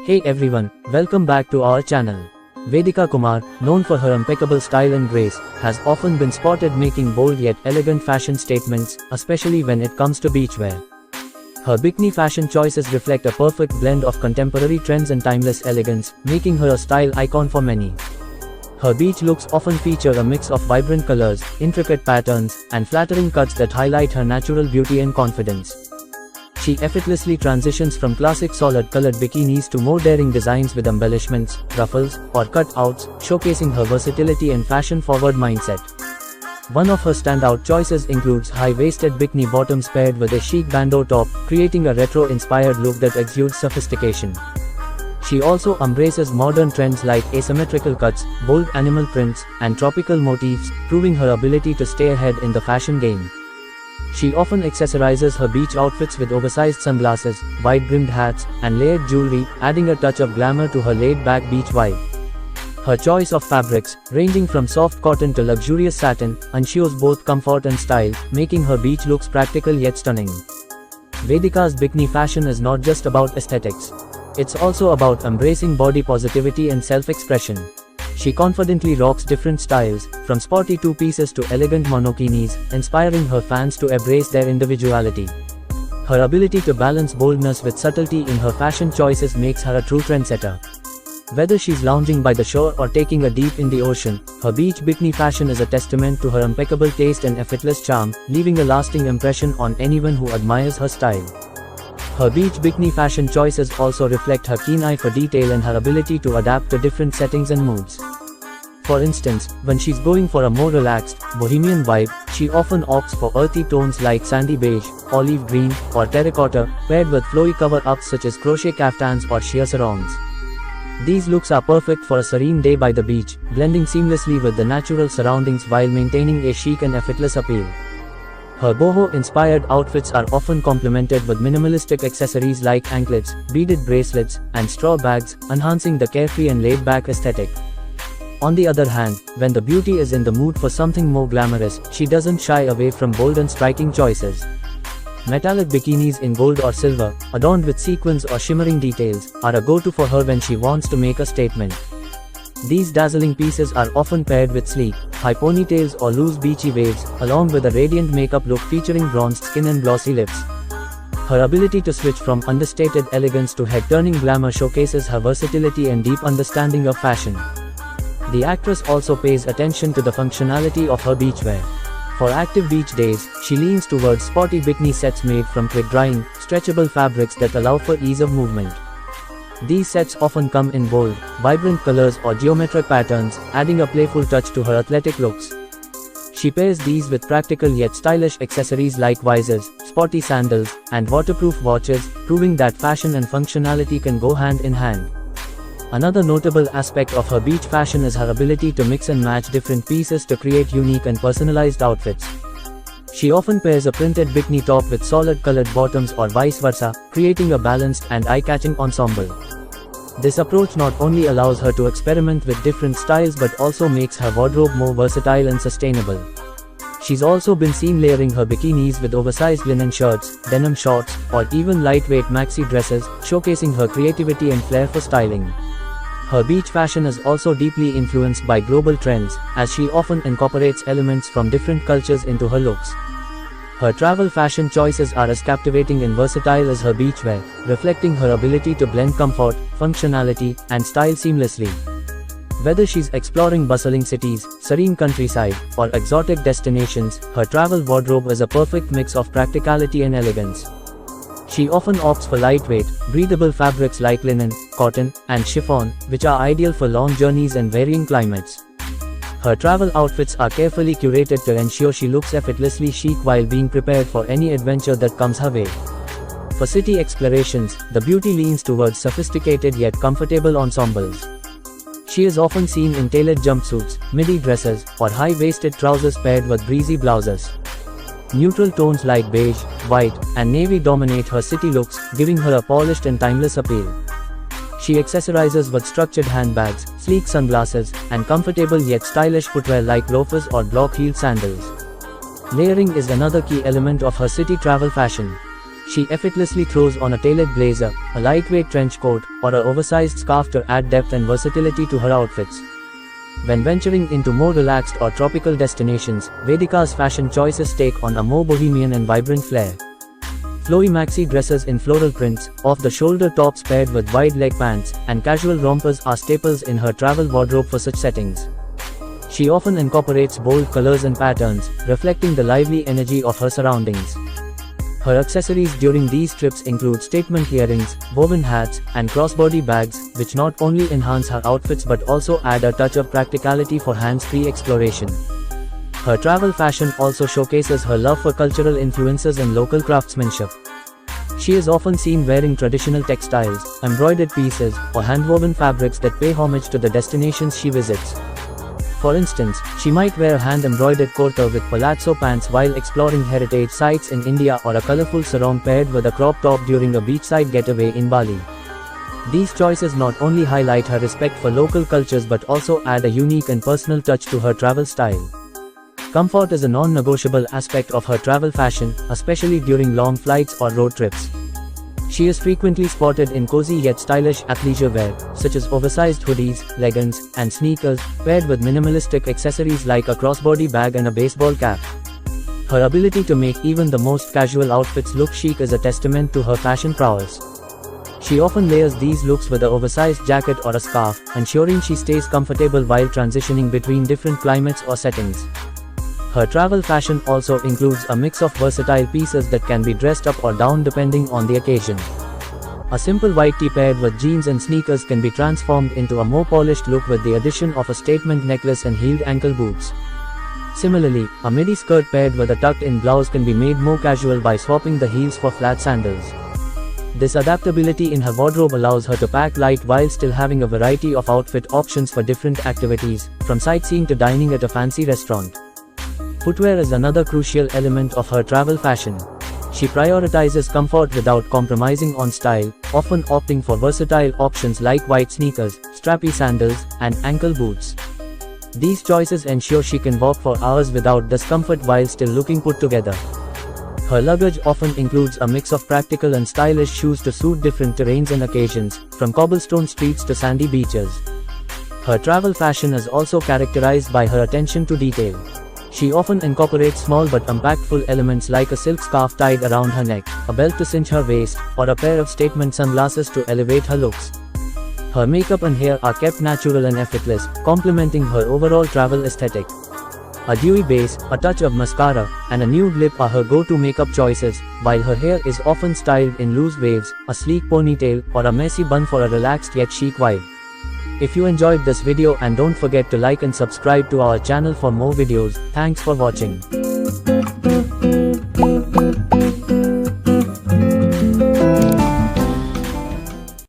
Hey everyone, welcome back to our channel. Vedika Kumar, known for her impeccable style and grace, has often been spotted making bold yet elegant fashion statements, especially when it comes to beachwear. Her bikini fashion choices reflect a perfect blend of contemporary trends and timeless elegance, making her a style icon for many. Her beach looks often feature a mix of vibrant colors, intricate patterns, and flattering cuts that highlight her natural beauty and confidence. She effortlessly transitions from classic solid-colored bikinis to more daring designs with embellishments, ruffles, or cutouts, showcasing her versatility and fashion-forward mindset. One of her standout choices includes high-waisted bikini bottoms paired with a chic bandeau top, creating a retro-inspired look that exudes sophistication. She also embraces modern trends like asymmetrical cuts, bold animal prints, and tropical motifs, proving her ability to stay ahead in the fashion game. She often accessorizes her beach outfits with oversized sunglasses, wide-brimmed hats, and layered jewelry, adding a touch of glamour to her laid-back beach vibe. Her choice of fabrics, ranging from soft cotton to luxurious satin, ensures both comfort and style, making her beach looks practical yet stunning. Vedika's bikini fashion is not just about aesthetics. It's also about embracing body positivity and self-expression. She confidently rocks different styles, from sporty two-pieces to elegant monokinis, inspiring her fans to embrace their individuality. Her ability to balance boldness with subtlety in her fashion choices makes her a true trendsetter. Whether she's lounging by the shore or taking a dip in the ocean, her beach bikini fashion is a testament to her impeccable taste and effortless charm, leaving a lasting impression on anyone who admires her style. Her beach bikini fashion choices also reflect her keen eye for detail and her ability to adapt to different settings and moods. For instance, when she's going for a more relaxed, bohemian vibe, she often opts for earthy tones like sandy beige, olive green, or terracotta, paired with flowy cover-ups such as crochet kaftans or sheer sarongs. These looks are perfect for a serene day by the beach, blending seamlessly with the natural surroundings while maintaining a chic and effortless appeal. Her boho-inspired outfits are often complemented with minimalistic accessories like anklets, beaded bracelets, and straw bags, enhancing the carefree and laid-back aesthetic. On the other hand, when the beauty is in the mood for something more glamorous, she doesn't shy away from bold and striking choices. Metallic bikinis in gold or silver, adorned with sequins or shimmering details, are a go-to for her when she wants to make a statement. These dazzling pieces are often paired with sleek, high ponytails or loose beachy waves, along with a radiant makeup look featuring bronzed skin and glossy lips. Her ability to switch from understated elegance to head-turning glamour showcases her versatility and deep understanding of fashion. The actress also pays attention to the functionality of her beachwear. For active beach days, she leans towards sporty bikini sets made from quick-drying, stretchable fabrics that allow for ease of movement. These sets often come in bold, vibrant colors or geometric patterns, adding a playful touch to her athletic looks. She pairs these with practical yet stylish accessories like visors, sporty sandals, and waterproof watches, proving that fashion and functionality can go hand in hand. Another notable aspect of her beach fashion is her ability to mix and match different pieces to create unique and personalized outfits. She often pairs a printed bikini top with solid-colored bottoms or vice versa, creating a balanced and eye-catching ensemble. This approach not only allows her to experiment with different styles but also makes her wardrobe more versatile and sustainable. She's also been seen layering her bikinis with oversized linen shirts, denim shorts, or even lightweight maxi dresses, showcasing her creativity and flair for styling. Her beach fashion is also deeply influenced by global trends, as she often incorporates elements from different cultures into her looks. Her travel fashion choices are as captivating and versatile as her beachwear, reflecting her ability to blend comfort, functionality, and style seamlessly. Whether she's exploring bustling cities, serene countryside, or exotic destinations, her travel wardrobe is a perfect mix of practicality and elegance. She often opts for lightweight, breathable fabrics like linen, cotton, and chiffon, which are ideal for long journeys and varying climates. Her travel outfits are carefully curated to ensure she looks effortlessly chic while being prepared for any adventure that comes her way. For city explorations, the beauty leans towards sophisticated yet comfortable ensembles. She is often seen in tailored jumpsuits, midi dresses, or high-waisted trousers paired with breezy blouses. Neutral tones like beige, white, and navy dominate her city looks, giving her a polished and timeless appeal. She accessorizes with structured handbags, sleek sunglasses, and comfortable yet stylish footwear like loafers or block-heeled sandals. Layering is another key element of her city travel fashion. She effortlessly throws on a tailored blazer, a lightweight trench coat, or an oversized scarf to add depth and versatility to her outfits. When venturing into more relaxed or tropical destinations, Vedika's fashion choices take on a more bohemian and vibrant flair. Flowy maxi dresses in floral prints, off-the-shoulder tops paired with wide leg pants, and casual rompers are staples in her travel wardrobe for such settings. She often incorporates bold colors and patterns, reflecting the lively energy of her surroundings. Her accessories during these trips include statement earrings, woven hats, and crossbody bags, which not only enhance her outfits but also add a touch of practicality for hands-free exploration. Her travel fashion also showcases her love for cultural influences and local craftsmanship. She is often seen wearing traditional textiles, embroidered pieces, or hand-woven fabrics that pay homage to the destinations she visits. For instance, she might wear a hand-embroidered kurta with palazzo pants while exploring heritage sites in India, or a colorful sarong paired with a crop top during a beachside getaway in Bali. These choices not only highlight her respect for local cultures but also add a unique and personal touch to her travel style. Comfort is a non-negotiable aspect of her travel fashion, especially during long flights or road trips. She is frequently spotted in cozy yet stylish athleisure wear, such as oversized hoodies, leggings, and sneakers, paired with minimalistic accessories like a crossbody bag and a baseball cap. Her ability to make even the most casual outfits look chic is a testament to her fashion prowess. She often layers these looks with an oversized jacket or a scarf, ensuring she stays comfortable while transitioning between different climates or settings. Her travel fashion also includes a mix of versatile pieces that can be dressed up or down depending on the occasion. A simple white tee paired with jeans and sneakers can be transformed into a more polished look with the addition of a statement necklace and heeled ankle boots. Similarly, a midi skirt paired with a tucked-in blouse can be made more casual by swapping the heels for flat sandals. This adaptability in her wardrobe allows her to pack light while still having a variety of outfit options for different activities, from sightseeing to dining at a fancy restaurant. Footwear is another crucial element of her travel fashion. She prioritizes comfort without compromising on style, often opting for versatile options like white sneakers, strappy sandals, and ankle boots. These choices ensure she can walk for hours without discomfort while still looking put together. Her luggage often includes a mix of practical and stylish shoes to suit different terrains and occasions, from cobblestone streets to sandy beaches. Her travel fashion is also characterized by her attention to detail. She often incorporates small but impactful elements like a silk scarf tied around her neck, a belt to cinch her waist, or a pair of statement sunglasses to elevate her looks. Her makeup and hair are kept natural and effortless, complementing her overall travel aesthetic. A dewy base, a touch of mascara, and a nude lip are her go-to makeup choices, while her hair is often styled in loose waves, a sleek ponytail, or a messy bun for a relaxed yet chic vibe. If you enjoyed this video, and don't forget to like and subscribe to our channel for more videos. Thanks for watching.